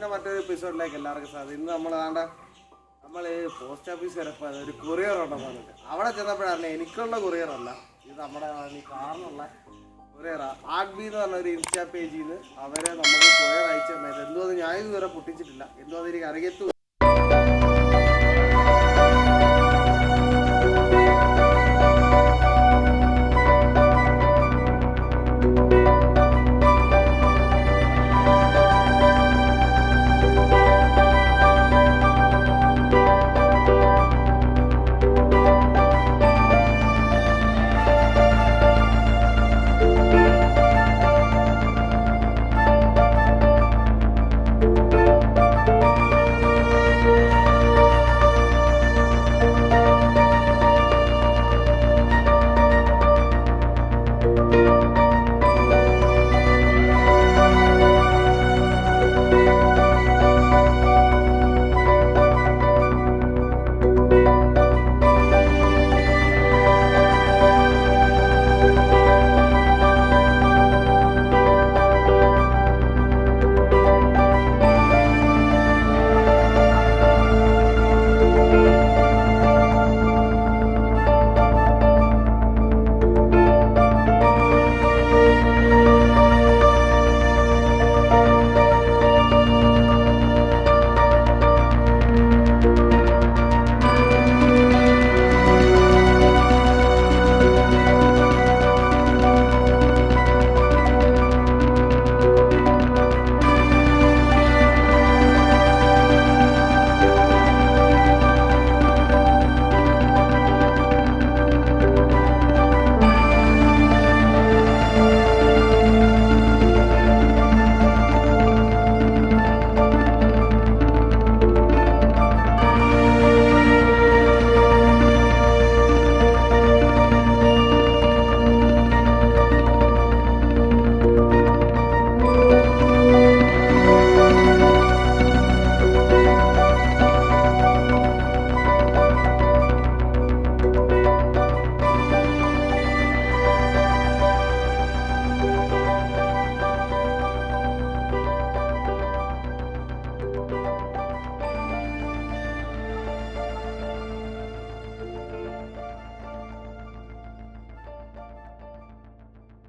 സലിവറൂസിന്റെ മറ്റൊരു എപ്പിസോഡിലേക്ക് എല്ലാവർക്കും സാധ്യത. ഇന്ന് നമ്മൾ പോസ്റ്റ് ഓഫീസ് വരെ പോയത് ഒരു കൊറിയർ ഉണ്ടെന്ന് പറഞ്ഞിട്ട് അവിടെ ചെന്നപ്പോഴാണ് എനിക്കുള്ള കൊറിയറല്ല, ഇത് നമ്മുടെ ഈ കാറിനുള്ള കൊറിയറാണ്. ആർട്ട് ബി എന്ന് പറഞ്ഞ ഒരു ഇൻസ്റ്റാ പേജിൽ നിന്ന് അവരെ നമുക്ക് കൊറിയർ അയച്ചു തന്നത്. എന്തോ അത് ഞാൻ ഇതുവരെ പൊട്ടിച്ചിട്ടില്ല, എന്തോ അതെനിക്ക് അറിയത്തു.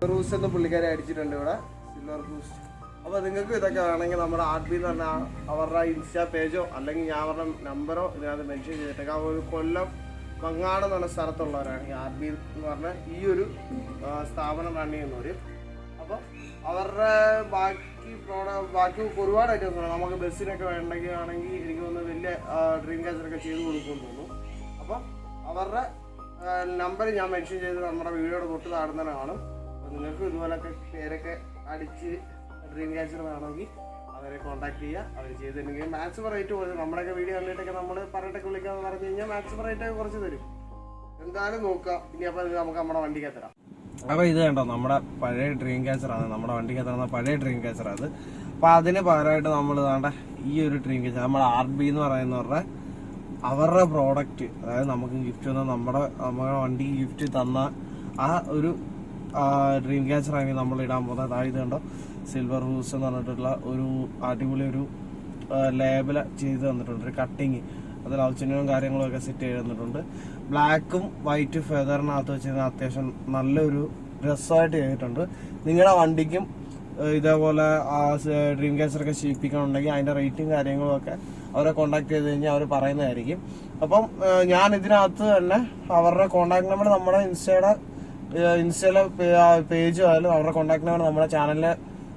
റൂസ് എന്ന് പുള്ളിക്കാരെ അടിച്ചിട്ടുണ്ട് ഇവിടെ, സിൽവർ ഹൂസ്റ്റ്. അപ്പോൾ നിങ്ങൾക്ക് ഇതൊക്കെ വേണമെങ്കിൽ നമ്മുടെ ആർട്ട് ബി എന്ന് പറഞ്ഞാൽ അവരുടെ ഇൻസ്റ്റാ പേജോ അല്ലെങ്കിൽ ഞാൻ അവരുടെ നമ്പറോ ഇതിനകത്ത് മെൻഷൻ ചെയ്തിട്ടേക്കാം. ഒരു കൊല്ലം മങ്ങാട് എന്ന് പറഞ്ഞ സ്ഥലത്തുള്ളവരാണ് ഈ ആർട്ട് ബി എന്ന് പറഞ്ഞാൽ ഈ ഒരു സ്ഥാപനം റൺ ചെയ്യുന്നവർ. അപ്പോൾ അവരുടെ ബാക്കി ഒരുപാട് ഐറ്റംസ് ഉണ്ട്. നമുക്ക് ബസ്സിനൊക്കെ വേണ്ടെങ്കിൽ ആണെങ്കിൽ എനിക്ക് തോന്നുന്നു വലിയ ഡ്രീം ക്യാച്ചറൊക്കെ ചെയ്ത് കൊടുക്കുമെന്ന് തോന്നുന്നു. അപ്പം അവരുടെ നമ്പർ ഞാൻ മെൻഷൻ ചെയ്ത് നമ്മുടെ വീഡിയോയുടെ തൊട്ട് താഴ്ന്നതാണ് കാണും. നിങ്ങൾക്ക് ഇതുപോലൊക്കെ പേരൊക്കെ അടിച്ച് ഡ്രീം ക്യാച്ചർ വേണമെങ്കിൽ അവരെ കോൺടാക്ട് ചെയ്യുക. അവർ ചെയ്തിട്ടുണ്ടെങ്കിൽ മാക്സിമം റേറ്റ് കുറച്ച് നമ്മുടെയൊക്കെ വീഡിയോ കണ്ടിട്ടൊക്കെ നമ്മൾ പറഞ്ഞിട്ടൊക്കെ വിളിക്കാമെന്ന് പറഞ്ഞു കഴിഞ്ഞാൽ മാക്സിമം റേറ്റൊക്കെ കുറച്ച് തരും. എന്തായാലും നോക്കുക. ഇനി അപ്പോൾ നമുക്ക് നമ്മുടെ വണ്ടിക്ക് തരാം. അപ്പോൾ ഇത് കണ്ടോ, നമ്മുടെ പഴയ ഡ്രീം ക്യാച്ചറാണ്, നമ്മുടെ വണ്ടിക്ക് തരുന്ന പഴയ ഡ്രീം ക്യാച്ചറാണ്. അപ്പോൾ അതിന് പകരമായിട്ട് നമ്മൾ വേണ്ട ഈ ഒരു ഡ്രീം ക്യാച്ചർ നമ്മുടെ ആർട്ട് ബി എന്ന് പറയുന്നവരുടെ അവരുടെ പ്രോഡക്റ്റ്, അതായത് നമുക്ക് ഗിഫ്റ്റ് തന്ന നമ്മുടെ വണ്ടിക്ക് ഗിഫ്റ്റ് തന്ന ആ ഒരു ഡ്രീം ക്യാച്ചർ ആണെങ്കിൽ നമ്മൾ ഇടാൻ പോകുന്നത്. അതായത് കണ്ടോ, സിൽവർ ഹൂസ് എന്ന് പറഞ്ഞിട്ടുള്ള ഒരു അടിപൊളി ഒരു ലേബൽ ചെയ്ത് തന്നിട്ടുണ്ട്, ഒരു കട്ടിങ്, അതിൽ ഔച്ചന്യവും കാര്യങ്ങളും ഒക്കെ സെറ്റ് ചെയ്ത് തന്നിട്ടുണ്ട്. ബ്ലാക്കും വൈറ്റ് ഫെദറിനകത്ത് വെച്ച് അത്യാവശ്യം നല്ലൊരു രസമായിട്ട് ചെയ്തിട്ടുണ്ട്. നിങ്ങളുടെ വണ്ടിക്കും ഇതേപോലെ ഡ്രീം ക്യാച്ചറൊക്കെ ചെയ്യിപ്പിക്കണമെന്നുണ്ടെങ്കിൽ അതിൻ്റെ റേറ്റും കാര്യങ്ങളും ഒക്കെ അവരെ കോൺടാക്ട് ചെയ്ത് കഴിഞ്ഞാൽ അവർ പറയുന്നതായിരിക്കും. അപ്പം ഞാൻ ഇതിനകത്ത് തന്നെ അവരുടെ കോൺടാക്ട് നമ്പർ നമ്മുടെ ഇൻസ്റ്റയിലെ പേജ് ആയാലും അവരുടെ കോൺടാക്ട് നമ്പർ നമ്മുടെ ചാനലിലെ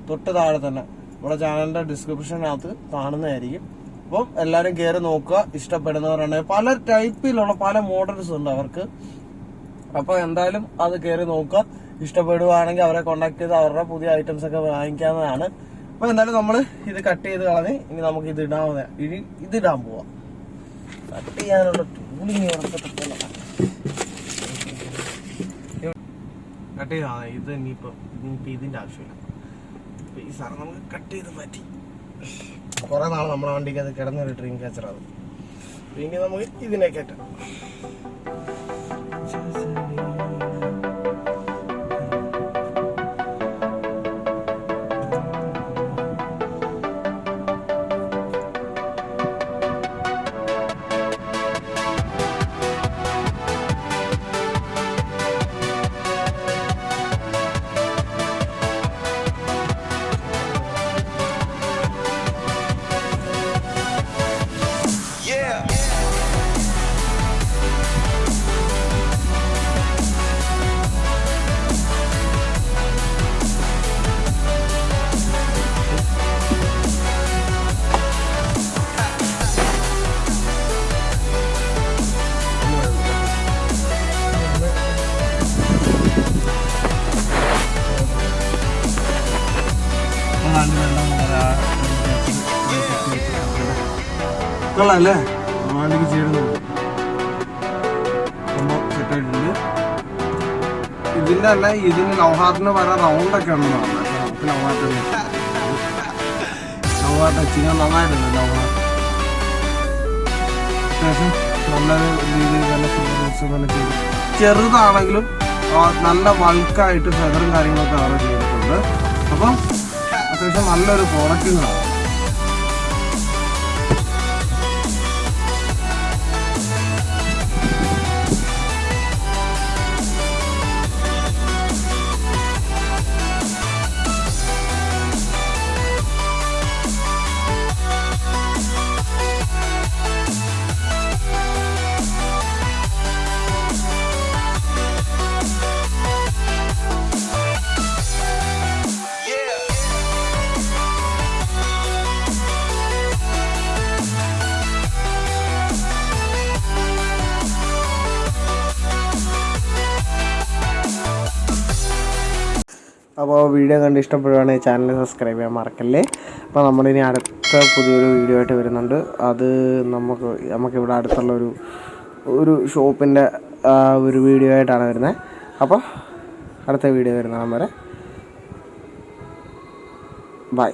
തൊട്ട് താഴെ തന്നെ നമ്മുടെ ചാനലിന്റെ ഡിസ്ക്രിപ്ഷനകത്ത് കാണുന്നതായിരിക്കും. അപ്പം എല്ലാവരും കയറി നോക്കുക. ഇഷ്ടപ്പെടുന്നവരാണ്, പല ടൈപ്പിലുള്ള പല മോഡൽസ് ഉണ്ട് അവർക്ക്. അപ്പൊ എന്തായാലും അത് കയറി നോക്കുക. ഇഷ്ടപ്പെടുവാണെങ്കിൽ അവരെ കോൺടാക്ട് ചെയ്ത് അവരുടെ പുതിയ ഐറ്റംസ് ഒക്കെ വാങ്ങിക്കാവുന്നതാണ്. അപ്പൊ എന്തായാലും നമ്മൾ ഇത് കട്ട് ചെയ്ത് കളഞ്ഞ് ഇനി നമുക്ക് ഇതിടാൻ പോവാം. കട്ട് ചെയ്യാനുള്ള ടൂളിങ് കട്ട് ചെയ്താണ് ഇത്. ഇനിയിപ്പോ ഇതിന്റെ ആവശ്യമില്ല, ഈ സാധനം നമുക്ക് കട്ട് ചെയ്ത് മാറ്റി. കുറെ നാളെ നമ്മുടെ വണ്ടിക്ക് അത് കിടന്നൊരു ഡ്രീം ക്യാച്ചറാണ്. ഇനി നമുക്ക് ഇതിനെ കയറ്റാം. കൊള്ളാല്ലേ റൊമാൻറ്റിക് ചെയ്യുന്നുണ്ട് സംഭവം സെറ്റായിട്ടുണ്ട്. ഇതിൻ്റെ തന്നെ ഇതിന് ലൗഹാർട്ടിന് പല റൗണ്ടൊക്കെ ഉണ്ടെന്ന് പറഞ്ഞത്. നമുക്ക് ലൗഹാർട്ട് ചെയ്യാൻ നന്നായിട്ടുണ്ട്. ലൗഹാർട്ട് അത്യാവശ്യം നല്ലൊരു രീതിയിൽ തന്നെ തന്നെ ചെയ്തു. ചെറുതാണെങ്കിലും നല്ല ബൾക്കായിട്ട് ഫെദറും കാര്യങ്ങളൊക്കെ അവർ ചെയ്തിട്ടുണ്ട്. അപ്പം അത്യാവശ്യം നല്ലൊരു പ്രോഡക്റ്റിനാണ്. അപ്പോൾ വീഡിയോ കണ്ട് ഇഷ്ടപ്പെടുകയാണെങ്കിൽ ചാനൽ സബ്സ്ക്രൈബ് ചെയ്യാൻ മറക്കല്ലേ. അപ്പോൾ നമ്മളിനി അടുത്ത പുതിയൊരു വീഡിയോ ആയിട്ട് വരുന്നുണ്ട്. അത് നമുക്കിവിടെ അടുത്തുള്ള ഒരു ഷോപ്പിൻ്റെ ഒരു വീഡിയോ ആയിട്ടാണ് വരുന്നത്. അപ്പോൾ അടുത്ത വീഡിയോ വരുന്നതാണ് വരെ ബൈ.